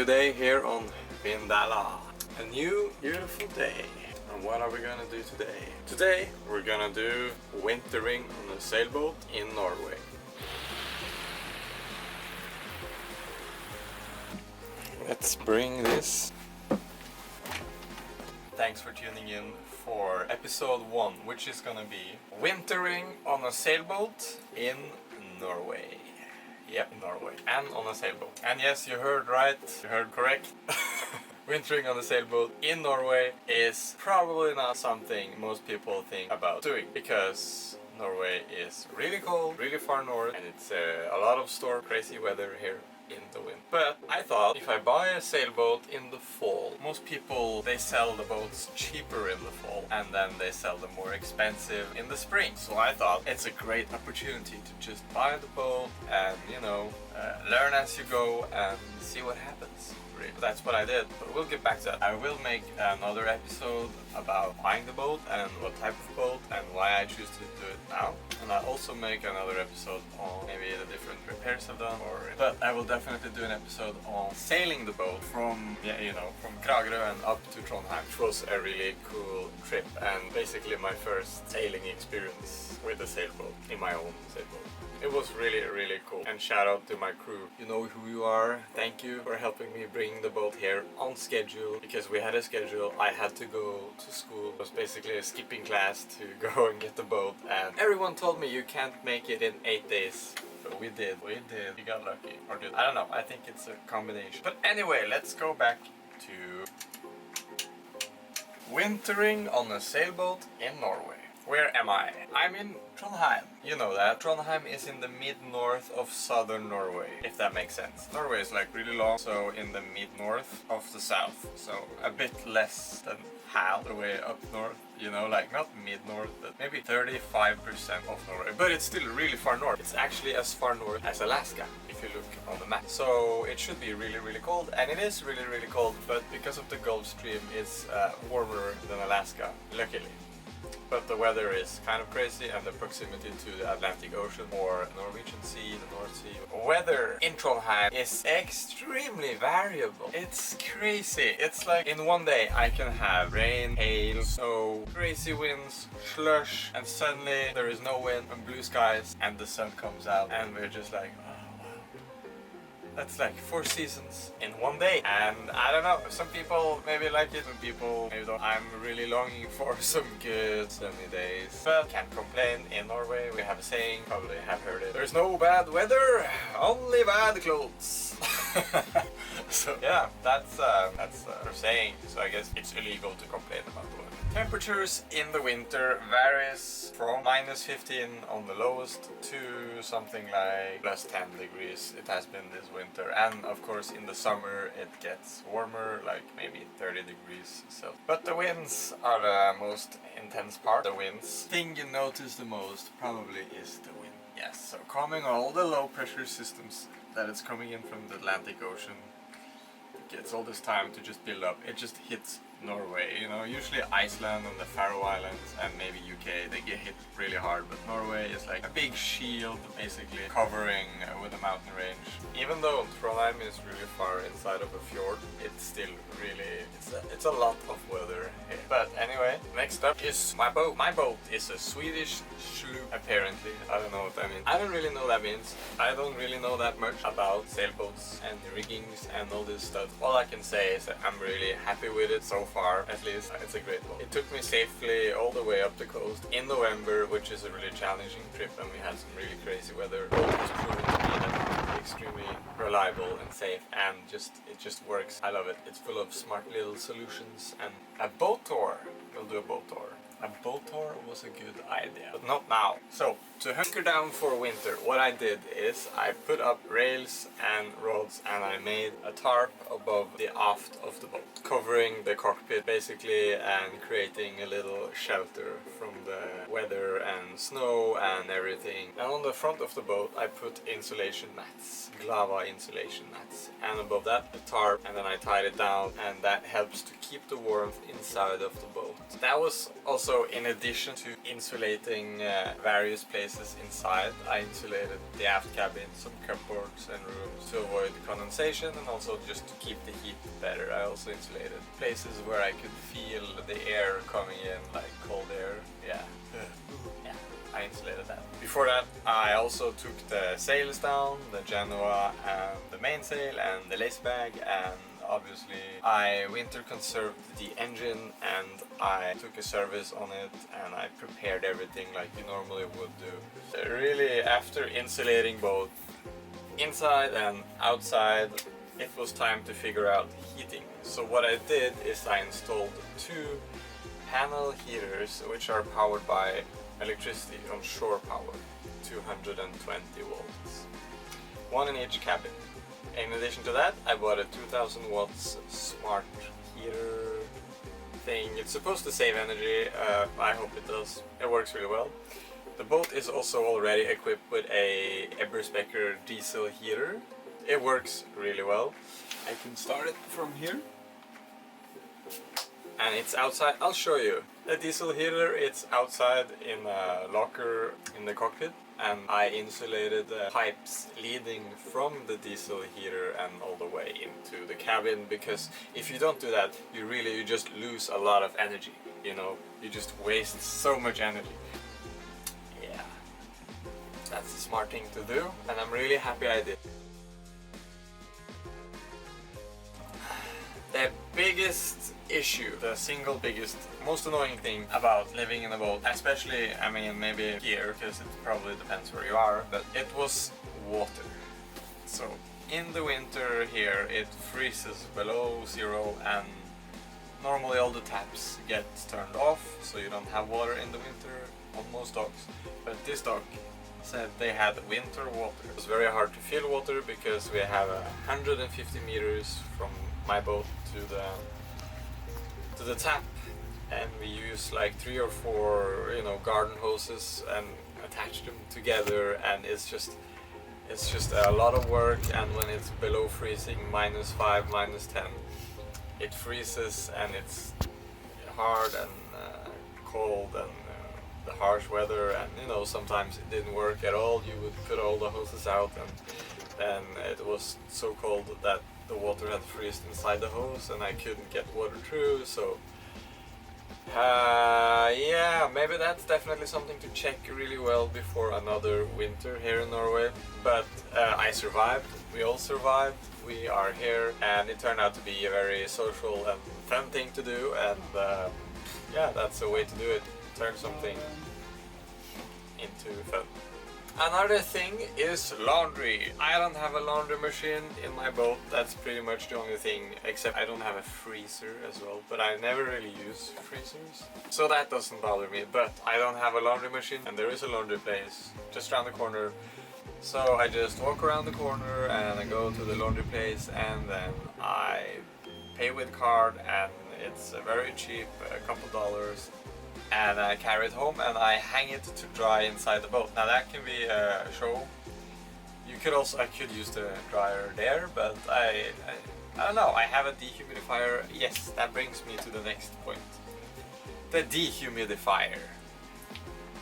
new day here on Vinderla. A new beautiful day. And what are we gonna do today? Today we're gonna do wintering on a sailboat in Norway. Let's bring this. Thanks for tuning in for episode 1, which is gonna be wintering on a sailboat in Norway. Yep, Norway. And on a sailboat. And yes, you heard right, you heard correct. Wintering on a sailboat in Norway is probably not something most people think about doing, because Norway is really cold, really far north, and it's a lot of storm, crazy weather here in the wind. But I thought if I buy a sailboat in the fall, most people, they sell the boats cheaper in the fall and then they sell them more expensive in the spring. So I thought it's a great opportunity to just buy the boat and, you know, learn as you go and see what happens. Really. That's what I did, but we'll get back to that. I will make another episode about buying the boat and what type of boat and why I choose to do it now. And I'll also make another episode on maybe the different repairs I've done, but I will definitely do an episode on sailing the boat from, from Kragerø and up to Trondheim, which was a really cool trip and basically my first sailing experience with a sailboat, in my own sailboat. It was really, really cool. And shout out to my crew. You know who you are. Thank you for helping me bring the boat here on schedule, because we had a schedule. I had to go to school. It was basically a skipping class to go and get the boat, and everyone told me you can't make it in 8 days. But we did. We got lucky. Or did I don't know. I think it's a combination. But anyway, let's go back to wintering on a sailboat in Norway. Where am I? I'm in Trondheim. You know that. Trondheim is in the mid-north of southern Norway, if that makes sense. Norway is like really long, so in the mid-north of the south. So a bit less than half the way up north, you know, like not mid-north, but maybe 35% of Norway. But it's still really far north. It's actually as far north as Alaska, if you look on the map. So it should be really, really cold, and it is really, really cold, but because of the Gulf Stream, it's warmer than Alaska, luckily. But the weather is kind of crazy, and the proximity to the Atlantic Ocean or Norwegian Sea, the North Sea. Weather in Trondheim is extremely variable. It's crazy. It's like in one day I can have rain, hail, snow, crazy winds, slush, and suddenly there is no wind and blue skies and the sun comes out and we're just like, that's like 4 seasons in one day. And I don't know, some people maybe like it, some people maybe don't. I'm really longing for some good sunny days, but can't complain. In Norway we have a saying, probably have heard it: there's no bad weather, only bad clothes. So yeah, that's our saying. So I guess it's illegal to complain about the weather. Temperatures in the winter varies from -15 on the lowest to something like +10 degrees. It has been this winter, and of course in the summer it gets warmer, like maybe 30 degrees. So, but the winds are the most intense part. The winds. Thing you notice the most probably is the wind. Yes. So coming all the low pressure systems that is coming in from the Atlantic Ocean, it gets all this time to just build up. It just hits Norway, you know. Usually Iceland and the Faroe Islands and maybe UK, they get hit really hard, but Norway is like a big shield basically covering with the mountain range. Even though Trondheim is really far inside of a fjord, it's still really, it's a lot of weather here. But anyway, next up is my boat. My boat is a Swedish sloop, apparently. I don't know what that means. I don't really know what that means. I don't really know that much about sailboats and riggings and all this stuff. All I can say is that I'm really happy with it so far, at least. It's a great boat. It took me safely all the way up the coast in November, which is a really challenging trip, and we had some really crazy weather. The boat was proven to be that extremely reliable and safe, and it just works. I love it. It's full of smart little solutions. And a boat tour. We'll do a boat tour. A boat tour was a good idea, but not now. So, to hunker down for winter, what I did is I put up rails and rods, and I made a tarp above the aft of the boat, covering the cockpit basically and creating a little shelter from the weather and snow and everything. And on the front of the boat I put insulation mats, Glava insulation mats, and above that a tarp, and then I tied it down, and that helps to keep the warmth inside of the boat. That was also Also, in addition to insulating various places inside, I insulated the aft cabin, some cupboards and rooms to avoid condensation and also just to keep the heat better. I also insulated places where I could feel the air coming in, like cold air. Yeah. I insulated that. Before that, I also took the sails down, the Genoa and the mainsail and the lace bag, and obviously I winter conserved the engine and I took a service on it and I prepared everything like you normally would do. Really, after insulating both inside and outside, it was time to figure out heating. So what I did is I installed two panel heaters which are powered by electricity on shore power, 220 volts, one in each cabin. In addition to that, I bought a 2000 watts smart heater thing. It's supposed to save energy, I hope it does. It works really well. The boat is also already equipped with a Eberspecher diesel heater. It works really well. I can start it from here. And it's outside. I'll show you. The diesel heater, it's outside in a locker in the cockpit, and I insulated the pipes leading from the diesel heater and all the way into the cabin, because if you don't do that, you just lose a lot of energy, you know, you just waste so much energy. Yeah, that's a smart thing to do, and I'm really happy I did. The biggest issue, the single biggest, most annoying thing about living in a boat, especially, I mean, maybe here, because it probably depends where you are, but it was water. So in the winter here it freezes below zero and normally all the taps get turned off, so you don't have water in the winter on most docks. But this dock said they had winter water. It was very hard to fill water because we have 150 meters from my boat to the tap, and we use like 3 or 4, you know, garden hoses and attach them together, and it's just a lot of work. And when it's below freezing, -5, -10, it freezes and it's hard and cold and the harsh weather, and you know, sometimes it didn't work at all. You would put all the hoses out and then it was so cold that the water had freezed inside the hose and I couldn't get water through. So yeah, maybe that's definitely something to check really well before another winter here in Norway. But I survived, we all survived, we are here, and it turned out to be a very social and fun thing to do, and yeah, that's a way to do it, turn something into fun. Another thing is laundry. I don't have a laundry machine in my boat. That's pretty much the only thing, except I don't have a freezer as well, but I never really use freezers, so that doesn't bother me. But I don't have a laundry machine, and there is a laundry place just around the corner, so I just walk around the corner and I go to the laundry place, and then I pay with card, and it's very cheap, a couple dollars, and I carry it home and I hang it to dry inside the boat. Now that can be a show. You could also, I could use the dryer there, but I don't know, I have a dehumidifier. Yes, that brings me to the next point. The dehumidifier.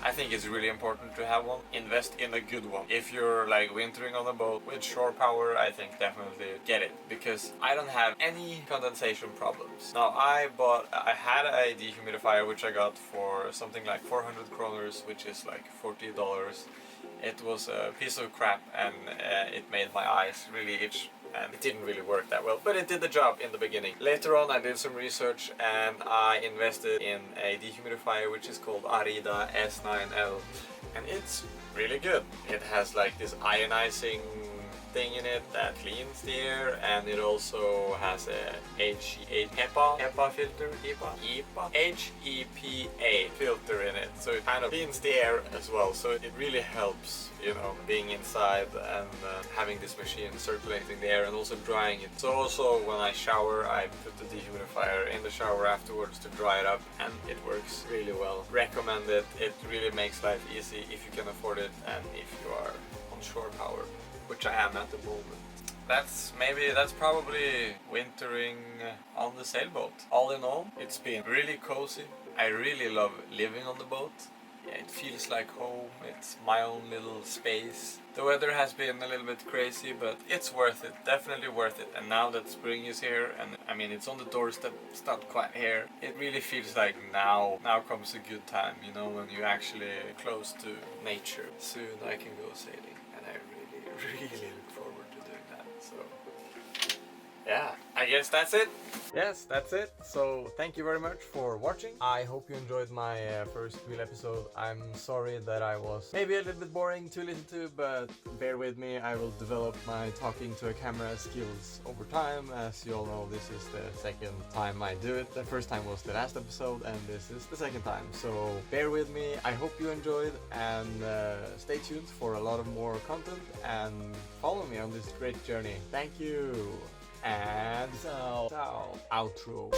I think it's really important to have one. Invest in a good one. If you're like wintering on a boat with shore power, I think definitely get it, because I don't have any condensation problems. Now I had a dehumidifier which I got for something like 400 kroners, which is like $40. It was a piece of crap, and it made my eyes really itch, and it didn't really work that well, but it did the job in the beginning. Later on I did some research and I invested in a dehumidifier which is called Arida S9L, and it's really good. It has like this ionizing thing in it that cleans the air, and it also has a HEPA filter, HEPA filter in it, so it kind of cleans the air as well. So it really helps, you know, being inside and having this machine circulating the air and also drying it. So also when I shower, I put the dehumidifier in the shower afterwards to dry it up, and it works really well. Recommend it. It really makes life easy if you can afford it and if you are on shore power, which I am at the moment. That's probably wintering on the sailboat. All in all, it's been really cozy, I really love living on the boat. Yeah, it feels like home, it's my own little space. The weather has been a little bit crazy, but it's worth it, definitely worth it. And now that spring is here, and I mean it's on the doorstep, it's not quite here, it really feels like now comes a good time, you know, when you're actually close to nature. Soon I can go sailing, and I really look forward to doing that, so... yeah, I guess that's it. Yes, that's it. So thank you very much for watching. I hope you enjoyed my first real episode. I'm sorry that I was maybe a little bit boring to listen to, but bear with me. I will develop my talking to a camera skills over time. As you all know, this is the second time I do it. The first time was the last episode, and this is the second time. So bear with me. I hope you enjoyed, and stay tuned for a lot of more content, and follow me on this great journey. Thank you. And so, outro.